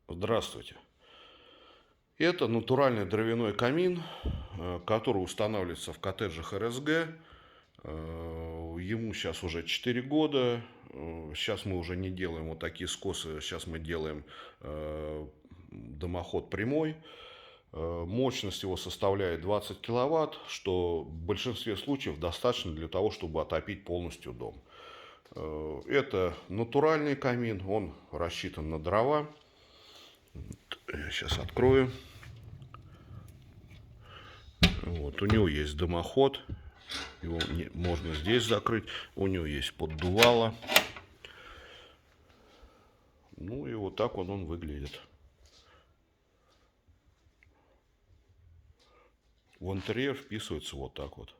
Здравствуйте. Это натуральный дровяной камин, который устанавливается в коттеджах РСГ. Ему сейчас уже 4 года. Сейчас мы уже не делаем вот такие скосы. Сейчас мы делаем дымоход прямой. Мощность его составляет 20 киловатт, что в большинстве случаев достаточно для того, чтобы отопить полностью дом. Это натуральный камин, он рассчитан на дрова. Я сейчас открою. Вот, у него есть дымоход, его можно здесь закрыть, у него есть поддувало. Ну и вот так он выглядит. В интерьер вписывается вот так вот.